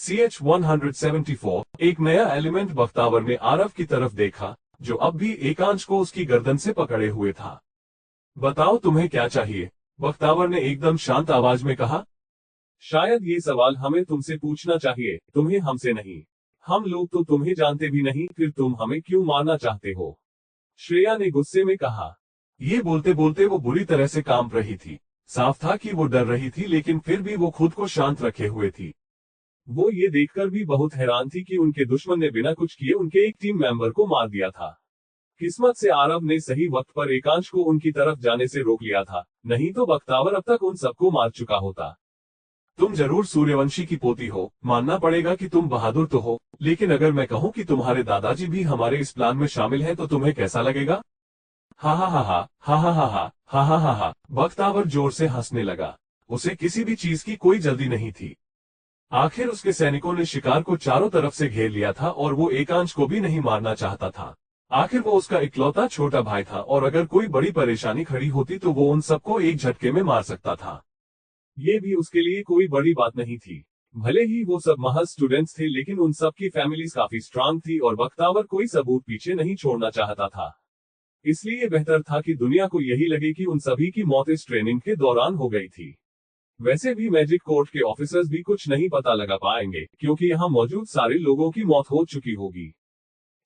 CH-174 एक नया element Bakhtawar ने आरव की तरफ देखा, जो अब भी एकांश को उसकी गर्दन से पकड़े हुए था। बताओ तुम्हें क्या चाहिए? बख्तावर ने एकदम शांत आवाज में कहा। शायद ये सवाल हमें तुमसे पूछना चाहिए, तुम्हें हमसे नहीं। हम लोग तो तुम्हें जानते भी नहीं, फिर तुम हमें क्यों मारना चाहते हो? श्रेया ने गुस्से में कहा। ये बोलते बोलते वो बुरी तरह से कांप रही थी। साफ था कि वो डर रही थी, लेकिन फिर भी वो खुद को शांत रखे हुए थी। वो ये देखकर भी बहुत हैरान थी कि उनके दुश्मन ने बिना कुछ किए उनके एक टीम मेंबर को मार दिया था। किस्मत से आरव ने सही वक्त पर एकांश को उनकी तरफ जाने से रोक लिया था, नहीं तो बख्तावर अब तक उन सबको मार चुका होता। तुम जरूर सूर्यवंशी की पोती हो, मानना पड़ेगा कि तुम बहादुर तो हो, लेकिन अगर मैं कहूं कि तुम्हारे दादाजी भी हमारे इस प्लान में शामिल हैं तो तुम्हें कैसा लगेगा? हा हा हा हा हा हा हा हा हा हा हा हा। बख्तावर जोर से हंसने लगा। उसे किसी भी चीज की कोई जल्दी नहीं थी। आखिर उसके सैनिकों ने शिकार को चारों तरफ से घेर लिया था और वो एकांश को भी नहीं मारना चाहता था। आखिर वो उसका इकलौता छोटा भाई था और अगर कोई बड़ी परेशानी खड़ी होती तो वो उन सबको एक झटके में मार सकता था। ये भी उसके लिए कोई बड़ी बात नहीं थी। भले ही वो सब महज स्टूडेंट्स थे, लेकिन उन सब की फैमिलीज काफी स्ट्रांग थी और बख्तावर कोई सबूत पीछे नहीं छोड़ना चाहता था। इसलिए बेहतर था कि दुनिया को यही लगे कि उन सभी की मौत इस ट्रेनिंग के दौरान हो गई थी। वैसे भी मैजिक कोर्ट के ऑफिसर्स भी कुछ नहीं पता लगा पाएंगे, क्योंकि यहाँ मौजूद सारे लोगों की मौत हो चुकी होगी।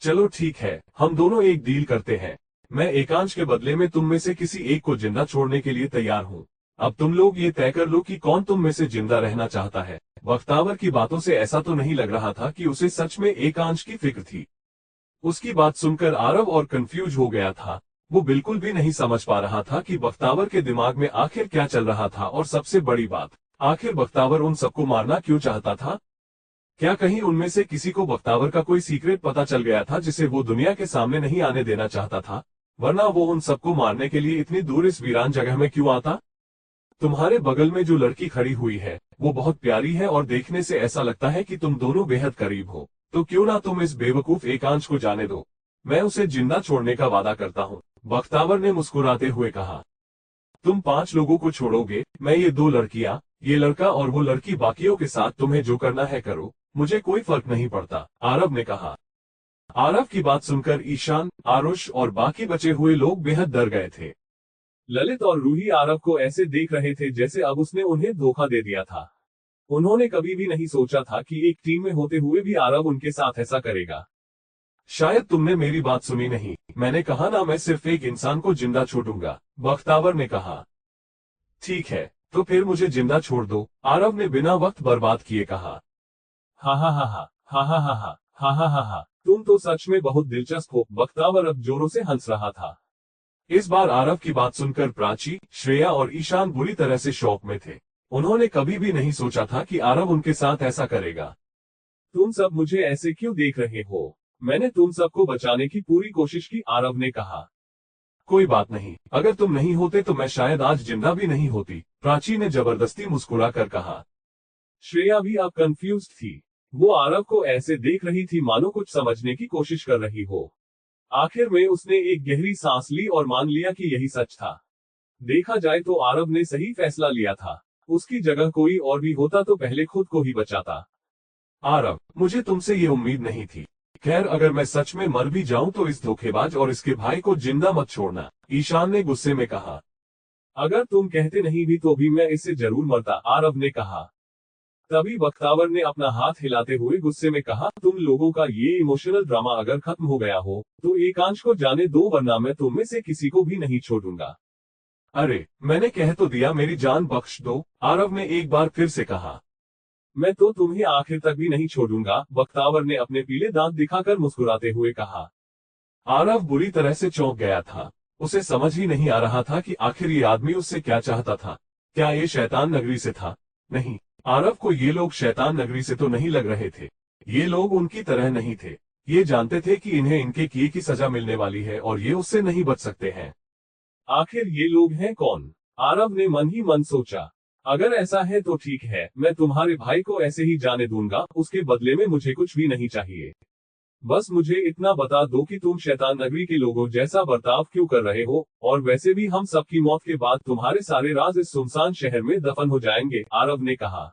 चलो ठीक है, हम दोनों एक डील करते हैं। मैं एकांश के बदले में तुम में से किसी एक को जिंदा छोड़ने के लिए तैयार हूँ। अब तुम लोग ये तय कर लो कि कौन तुम में से जिंदा रहना चाहता है। बख्तावर की बातों से ऐसा तो नहीं लग रहा था कि उसे सच में एकांश की फिक्र थी। उसकी बात सुनकर आरव और कंफ्यूज हो गया था। वो बिल्कुल भी नहीं समझ पा रहा था कि बख्तावर के दिमाग में आखिर क्या चल रहा था, और सबसे बड़ी बात, आखिर बख्तावर उन सबको मारना क्यों चाहता था? क्या कहीं उनमें से किसी को बख्तावर का कोई सीक्रेट पता चल गया था जिसे वो दुनिया के सामने नहीं आने देना चाहता था? वरना वो उन सबको मारने के लिए इतनी दूर इस वीरान जगह में क्यों आता? तुम्हारे बगल में जो लड़की खड़ी हुई है वो बहुत प्यारी है और देखने से ऐसा लगता है कि तुम दोनों बेहद करीब हो, तो क्यों ना तुम इस बेवकूफ एकांश को जाने दो। मैं उसे जिंदा छोड़ने का वादा करता हूँ, बख्तावर ने मुस्कुराते हुए कहा। तुम 5 लोगों को छोड़ोगे, मैं ये 2 लड़कियां, ये लड़का और वो लड़की, बाकियों के साथ तुम्हें जो करना है करो, मुझे कोई फर्क नहीं पड़ता, आरव ने कहा। आरव की बात सुनकर ईशान, आरुष और बाकी बचे हुए लोग बेहद डर गए थे। ललित और रूही आरव को ऐसे देख रहे थे जैसे अब उसने उन्हें धोखा दे दिया था। उन्होंने कभी भी नहीं सोचा था कि एक टीम में होते हुए भी आरव उनके साथ ऐसा करेगा। शायद तुमने मेरी बात सुनी नहीं, मैंने कहा ना मैं सिर्फ एक इंसान को जिंदा छोड़ूंगा, बख्तावर ने कहा। ठीक है, तो फिर मुझे जिंदा छोड़ दो, आरव ने बिना वक्त बर्बाद किए कहा। हा हा हा हा हा हा हा हा हा हा हा हा। तुम तो सच में बहुत दिलचस्प हो, बख्तावर अब जोरों से हंस रहा था। इस बार आरव की बात सुनकर प्राची, श्रेया और ईशान बुरी तरह से शॉक में थे। उन्होंने कभी भी नहीं सोचा था कि आरव उनके साथ ऐसा करेगा। तुम सब मुझे ऐसे क्यों देख रहे हो? मैंने तुम सबको बचाने की पूरी कोशिश की, आरव ने कहा। कोई बात नहीं, अगर तुम नहीं होते तो मैं शायद आज जिंदा भी नहीं होती, प्राची ने जबरदस्ती मुस्कुरा कर कहा। श्रेया भी अब कंफ्यूज थी। वो आरव को ऐसे देख रही थी मानो कुछ समझने की कोशिश कर रही हो। आखिर में उसने एक गहरी सांस ली और मान लिया कि यही सच था। देखा जाए तो आरव ने सही फैसला लिया था। उसकी जगह कोई और भी होता तो पहले खुद को ही बचाता। आरव, मुझे तुमसे ये उम्मीद नहीं थी। खैर, अगर मैं सच में मर भी जाऊं तो इस धोखेबाज और इसके भाई को जिंदा मत छोड़ना, ईशान ने गुस्से में कहा। अगर तुम कहते नहीं भी तो भी मैं इससे जरूर मरता, आरव ने कहा। तभी बख्तावर ने अपना हाथ हिलाते हुए गुस्से में कहा, तुम लोगों का ये इमोशनल ड्रामा अगर खत्म हो गया हो तो एकांश को जाने दो, वरना मैं तुम में से किसी को भी नहीं छोड़ूंगा। अरे, मैंने कह तो दिया, मेरी जान बख्श दो, आरव ने एक बार फिर से कहा। मैं तो तुम्हें आखिर तक भी नहीं छोड़ूंगा, बख्तावर ने अपने पीले दांत दिखाकर मुस्कुराते हुए कहा। आरव बुरी तरह से चौंक गया था। उसे समझ ही नहीं आ रहा था कि आखिर ये आदमी उससे क्या चाहता था। क्या ये शैतान नगरी से था? नहीं, आरव को ये लोग शैतान नगरी से तो नहीं लग रहे थे। ये लोग उनकी तरह नहीं थे। ये जानते थे कि इन्हें इनके किए की सजा मिलने वाली है और ये उससे नहीं बच सकते हैं। आखिर ये लोग हैं कौन? आरव ने मन ही मन सोचा। अगर ऐसा है तो ठीक है, मैं तुम्हारे भाई को ऐसे ही जाने दूंगा, उसके बदले में मुझे कुछ भी नहीं चाहिए। बस मुझे इतना बता दो कि तुम शैतान नगरी के लोगों जैसा बर्ताव क्यों कर रहे हो, और वैसे भी हम सबकी मौत के बाद तुम्हारे सारे राज इस सुनसान शहर में दफन हो जाएंगे, आरव ने कहा।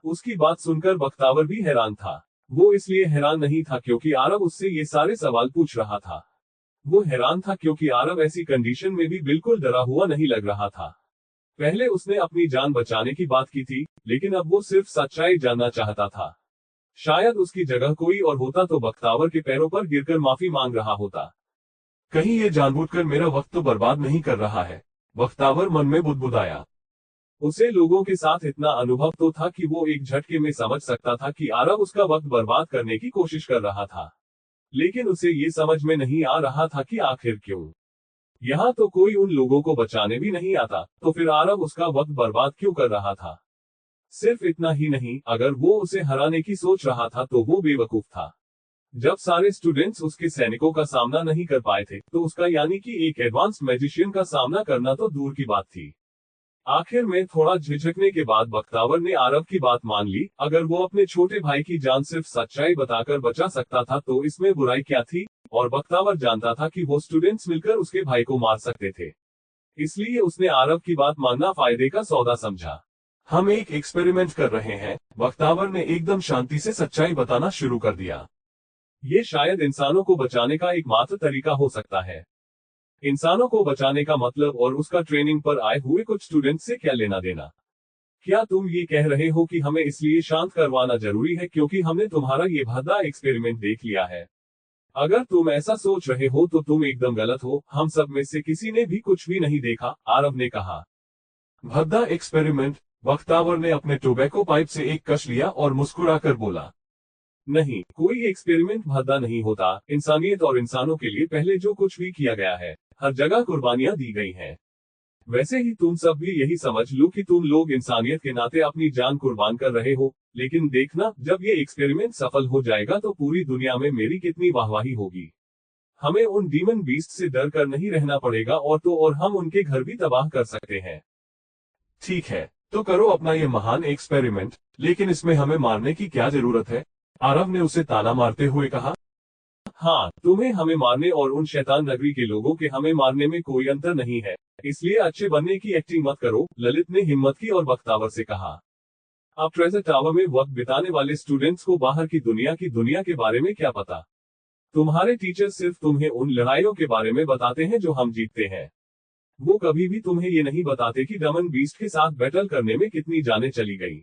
उसकी बात सुनकर बख्तावर भी हैरान था। वो इसलिए हैरान नहीं था क्योंकि आरव उससे ये सारे सवाल पूछ रहा था। वो हैरान था क्योंकि आरव ऐसी कंडीशन में भी बिल्कुल डरा हुआ नहीं लग रहा था। पहले उसने अपनी जान बचाने की बात की थी, लेकिन अब वो सिर्फ सच्चाई जानना चाहता था। शायद उसकी जगह कोई और होता तो बख्तावर के पैरों पर गिरकर माफी मांग रहा होता। कहीं ये जानबूझकर मेरा वक्त तो बर्बाद नहीं कर रहा है, बख्तावर मन में बुदबुदाया। उसे लोगों के साथ इतना अनुभव तो था कि वो एक झटके में समझ सकता था कि आरव उसका वक्त बर्बाद करने की कोशिश कर रहा था। लेकिन उसे ये समझ में नहीं आ रहा था कि आखिर क्यों। यहाँ तो कोई उन लोगों को बचाने भी नहीं आता, तो फिर आरव उसका वक्त बर्बाद क्यों कर रहा था। सिर्फ इतना ही नहीं, अगर वो उसे हराने की सोच रहा था तो वो बेवकूफ था। जब सारे स्टूडेंट्स उसके सैनिकों का सामना नहीं कर पाए थे, तो उसका यानी कि एक एडवांस मैजिशियन का सामना करना तो दूर की बात थी। आखिर में थोड़ा झिझकने के बाद बख्तावर ने आरव की बात मान ली। अगर वो अपने छोटे भाई की जान सिर्फ सच्चाई बताकर बचा सकता था तो इसमें बुराई क्या थी। और बख्तावर जानता था कि वो स्टूडेंट्स मिलकर उसके भाई को मार सकते थे। इसलिए उसने आरव की बात मानना फायदे का सौदा समझा। हम एक एक्सपेरिमेंट कर रहे हैं, बख्तावर ने एकदम शांति से सच्चाई बताना शुरू कर दिया। ये शायद इंसानों को बचाने का एकमात्र तरीका हो सकता है। इंसानों को बचाने का मतलब और उसका ट्रेनिंग पर आए हुए कुछ स्टूडेंट से क्या लेना देना। क्या तुम ये कह रहे हो कि हमें इसलिए शांत करवाना जरूरी है क्योंकि हमने तुम्हारा ये भद्दा एक्सपेरिमेंट देख लिया है? अगर तुम ऐसा सोच रहे हो तो तुम एकदम गलत हो। हम सब में से किसी ने भी कुछ भी नहीं देखा, आरव ने कहा। भद्दा एक्सपेरिमेंट? बख्तावर ने अपने टोबैको पाइप से एक कश लिया और मुस्कुराकर बोला। नहीं, कोई एक्सपेरिमेंट भद्दा नहीं होता। इंसानियत और इंसानों के लिए पहले जो कुछ भी किया गया है, हर जगह कुर्बानियां दी गई हैं। वैसे ही तुम सब भी यही समझ लो कि तुम लोग इंसानियत के नाते अपनी जान कुर्बान कर रहे हो। लेकिन देखना, जब ये एक्सपेरिमेंट सफल हो जाएगा तो पूरी दुनिया में मेरी कितनी वाहवाही होगी। हमें उन डीमन बीस्ट से डर कर नहीं रहना पड़ेगा, और तो और हम उनके घर भी तबाह कर सकते हैं। ठीक है, तो करो अपना ये महान एक्सपेरिमेंट, लेकिन इसमें हमें मारने की क्या जरूरत है? आरव ने उसे ताना मारते हुए कहा। हाँ, तुम्हें हमें मारने और उन शैतान नगरी के लोगों के हमें मारने में कोई अंतर नहीं है। इसलिए अच्छे बनने की एक्टिंग मत करो, ललित ने हिम्मत की और बख्तावर से कहा। अब ट्रेजर टावर में वक्त बिताने वाले स्टूडेंट्स को बाहर की दुनिया के बारे में क्या पता। तुम्हारे टीचर सिर्फ तुम्हें उन लड़ाइयों के बारे में बताते हैं जो हम जीतते हैं। वो कभी भी तुम्हें ये नहीं बताते कि डमन बीस्ट के साथ बैटल करने में कितनी जानें चली गई,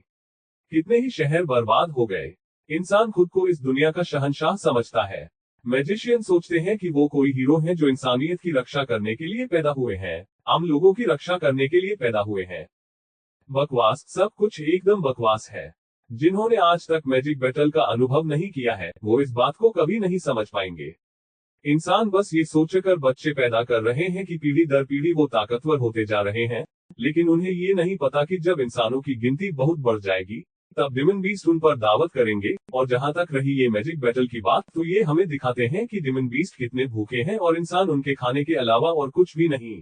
कितने ही शहर बर्बाद हो गए। इंसान खुद को इस दुनिया का शहंशाह समझता है। मैजिशियन सोचते हैं कि वो कोई हीरो हैं जो इंसानियत की रक्षा करने के लिए पैदा हुए हैं, आम लोगों की रक्षा करने के लिए पैदा हुए हैं। बकवास, सब कुछ एकदम बकवास है। जिन्होंने आज तक मैजिक बैटल का अनुभव नहीं किया है, वो इस बात को कभी नहीं समझ पाएंगे। इंसान बस ये सोचकर बच्चे पैदा कर रहे हैं कि पीढ़ी दर पीढ़ी वो ताकतवर होते जा रहे हैं, लेकिन उन्हें ये नहीं पता कि जब इंसानों की गिनती बहुत बढ़ जाएगी, तब डिमन बीस्ट उन पर दावत करेंगे। और जहां तक रही ये मैजिक बैटल की बात, तो ये हमें दिखाते हैं कि डिमन बीस्ट कितने भूखे हैं और इंसान उनके खाने के अलावा और कुछ भी नहीं।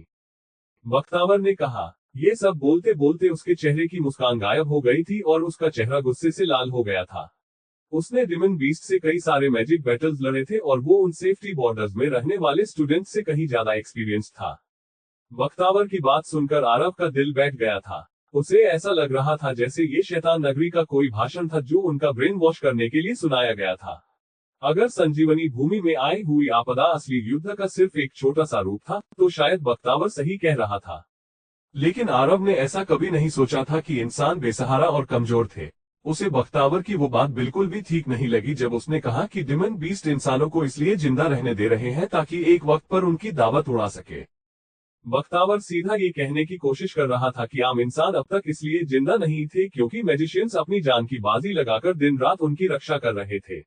बख्तावर ने कहा। ये सब बोलते बोलते उसके चेहरे की मुस्कान गायब हो गई थी और उसका चेहरा गुस्से से लाल हो गया था। उसने डिमन बीस्ट से कई सारे मैजिक बैटल्स लड़े थे और वो उन सेफ्टी बॉर्डर्स में रहने वाले स्टूडेंट्स से कहीं ज्यादा एक्सपीरियंस था। बख्तावर की बात सुनकर आरव का दिल बैठ गया था। उसे ऐसा लग रहा था जैसे ये शैतान नगरी का कोई भाषण था जो उनका ब्रेन वॉश करने के लिए सुनाया गया था। अगर संजीवनी भूमि में आई हुई आपदा असली युद्ध का सिर्फ एक छोटा सा रूप था, तो शायद बख्तावर सही कह रहा था। लेकिन आरव ने ऐसा कभी नहीं सोचा था कि इंसान बेसहारा और कमजोर थे। उसे बख्तावर की वो बात बिल्कुल भी ठीक नहीं लगी जब उसने कहा कि डिमन बीस्ट इंसानों को इसलिए जिंदा रहने दे रहे हैं ताकि एक वक्त पर उनकी दावत उड़ा सके। बख्तावर सीधा ये कहने की कोशिश कर रहा था कि आम इंसान अब तक इसलिए जिंदा नहीं थे क्योंकि मैजिशियंस अपनी जान की बाजी लगाकर दिन रात उनकी रक्षा कर रहे थे,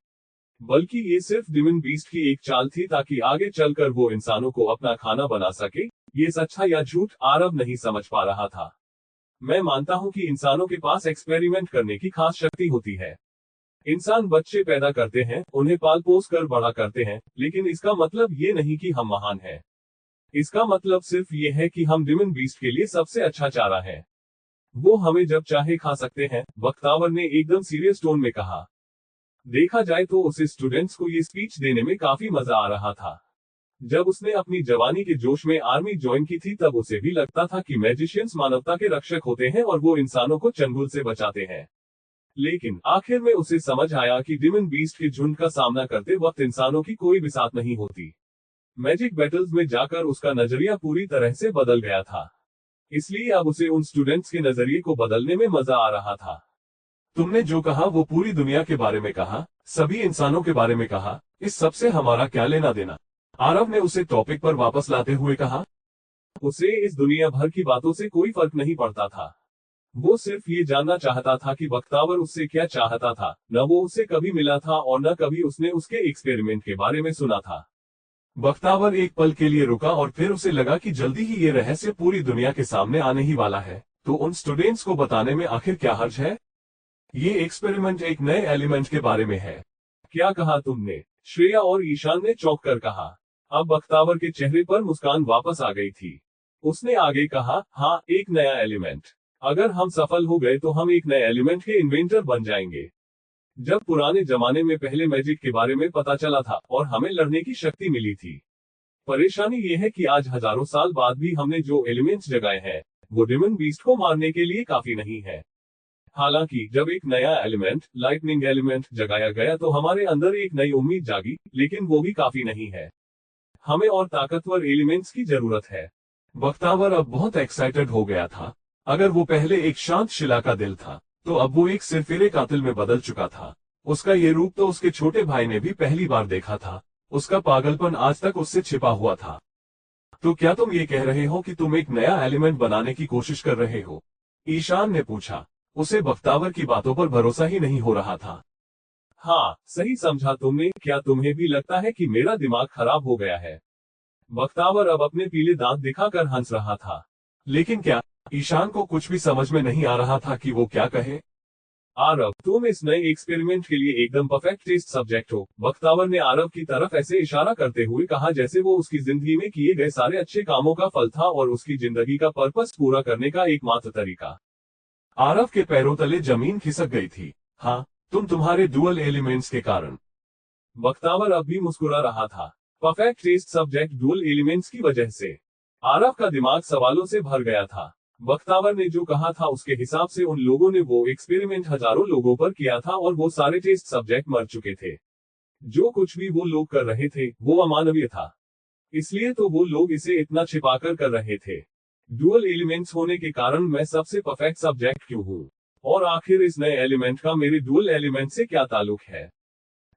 बल्कि ये सिर्फ डिमन बीस्ट की एक चाल थी ताकि आगे चलकर वो इंसानों को अपना खाना बना सके। ये सच्चा या झूठ आरव नहीं समझ पा रहा था। मैं मानता हूं कि इंसानों के पास एक्सपेरिमेंट करने की खास शक्ति होती है। इंसान बच्चे पैदा करते हैं, उन्हें पाल पोस कर बड़ा करते हैं, लेकिन इसका मतलब ये नहीं कि हम महान हैं। इसका मतलब सिर्फ ये है कि हम डिमन बीस्ट के लिए सबसे अच्छा चारा है। वो हमें जब चाहे खा सकते हैं, बख्तावर ने एकदम सीरियस टोन में कहा। देखा जाए तो उसे स्टूडेंट्स को ये स्पीच देने में काफी मजा आ रहा था। जब उसने अपनी जवानी के जोश में आर्मी ज्वाइन की थी तब उसे भी लगता था कि मैजिशियंस मानवता के रक्षक होते हैं और वो इंसानों को चंगुल से बचाते हैं। लेकिन आखिर में उसे समझ आया कि डिमन बीस्ट के झुंड का सामना करते वक्त इंसानों की कोई बिसात नहीं होती। मैजिक बैटल्स में जाकर उसका नजरिया पूरी तरह से बदल गया था। इसलिए अब उसे उन स्टूडेंट्स के नजरिए को बदलने में मजा आ रहा था। तुमने जो कहा वो पूरी दुनिया के बारे में कहा, सभी इंसानों के बारे में कहा, इस सब से हमारा क्या लेना देना? आरव ने उसे टॉपिक पर वापस लाते हुए कहा। उसे इस दुनिया भर की बातों से कोई फर्क नहीं पड़ता था। वो सिर्फ ये जानना चाहता था कि बख्तावर उससे क्या चाहता था। न वो उससे कभी मिला था और न कभी उसने उसके एक्सपेरिमेंट के बारे में सुना था। बख्तावर एक पल के लिए रुका और फिर उसे लगा कि जल्दी ही ये रहस्य पूरी दुनिया के सामने आने ही वाला है, तो उन स्टूडेंट्स को बताने में आखिर क्या हर्ज है? ये एक्सपेरिमेंट एक नए एलिमेंट के बारे में है। क्या कहा तुमने? श्रेया और ईशान ने चौंक कर कहा। अब बख्तावर के चेहरे पर मुस्कान वापस आ गई थी। उसने आगे कहा, हाँ, एक नया एलिमेंट। अगर हम सफल हो गए तो हम एक नए एलिमेंट के इन्वेंटर बन जाएंगे। जब पुराने जमाने में पहले मैजिक के बारे में पता चला था और हमें लड़ने की शक्ति मिली थी। परेशानी ये है कि आज हजारों साल बाद भी हमने जो एलिमेंट्स जगाए हैं वो डिमन बीस्ट को मारने के लिए काफी नहीं है। हालांकि जब एक नया एलिमेंट, लाइटनिंग एलिमेंट, जगाया गया तो हमारे अंदर एक नई उम्मीद जागी, लेकिन वो भी काफी नहीं है। हमें और ताकतवर एलिमेंट्स की जरूरत है। बख्तावर अब बहुत एक्साइटेड हो गया था। अगर वो पहले एक शांत शिला का दिल था, तो अब वो एक सिरफिरे कातिल में बदल चुका था। उसका ये रूप तो उसके छोटे भाई ने भी पहली बार देखा था। उसका पागलपन आज तक उससे छिपा हुआ था। तो क्या तुम ये कह रहे हो कि तुम एक नया एलिमेंट बनाने की कोशिश कर रहे हो? ईशान ने पूछा। उसे बख्तावर की बातों पर भरोसा ही नहीं हो रहा था। हाँ, सही समझा तुमने। क्या तुम्हें भी लगता है कि मेरा दिमाग खराब हो गया है? बख्तावर अब अपने पीले दांत दिखाकर हंस रहा था। लेकिन क्या? ईशान को कुछ भी समझ में नहीं आ रहा था कि वो क्या कहे। आरव, तुम इस नए एक्सपेरिमेंट के लिए एकदम परफेक्ट टेस्ट सब्जेक्ट हो। बख्तावर ने आरव की तरफ ऐसे इशारा करते हुए कहा जैसे वो उसकी जिंदगी में किए गए सारे अच्छे कामों का फल था और उसकी जिंदगी का पर्पस पूरा करने का एकमात्र तरीका। आरव के पैरों तले जमीन खिसक गई थी। हाँ, तुम्हारे डुअल एलिमेंट्स के कारण। बख्तावर अब भी मुस्कुरा रहा था। Perfect test subject dual elements की वजह से। आरव का दिमाग सवालों से भर गया था। बख्तावर ने जो कहा था उसके हिसाब से उन लोगों ने वो एक्सपेरिमेंट हजारों लोगों पर किया था और वो सारे टेस्ट सब्जेक्ट मर चुके थे। जो कुछ भी वो लोग कर रहे थे वो अमानवीय था। इसलिए तो वो लोग इसे इतना छिपाकर कर रहे थे। डुअल एलिमेंट्स होने के कारण मैं सबसे परफेक्ट सब्जेक्ट क्यों हूँ? और आखिर इस नए एलिमेंट का मेरे डुअल एलिमेंट से क्या ताल्लुक है?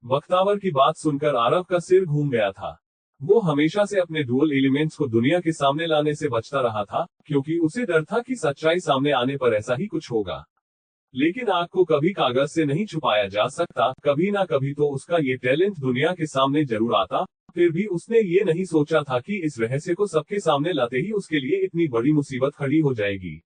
बख्तावर की बात सुनकर आरव का सिर घूम गया था। वो हमेशा से अपने डुअल एलिमेंट्स को दुनिया के सामने लाने से बचता रहा था, क्योंकि उसे डर था कि सच्चाई सामने आने पर ऐसा ही कुछ होगा। लेकिन आग को कभी कागज से नहीं छुपाया जा सकता। कभी ना कभी तो उसका ये टैलेंट दुनिया के सामने जरूर आता। फिर भी उसने ये नहीं सोचा था कि इस रहस्य को सबके सामने लाते ही उसके लिए इतनी बड़ी मुसीबत खड़ी हो जाएगी।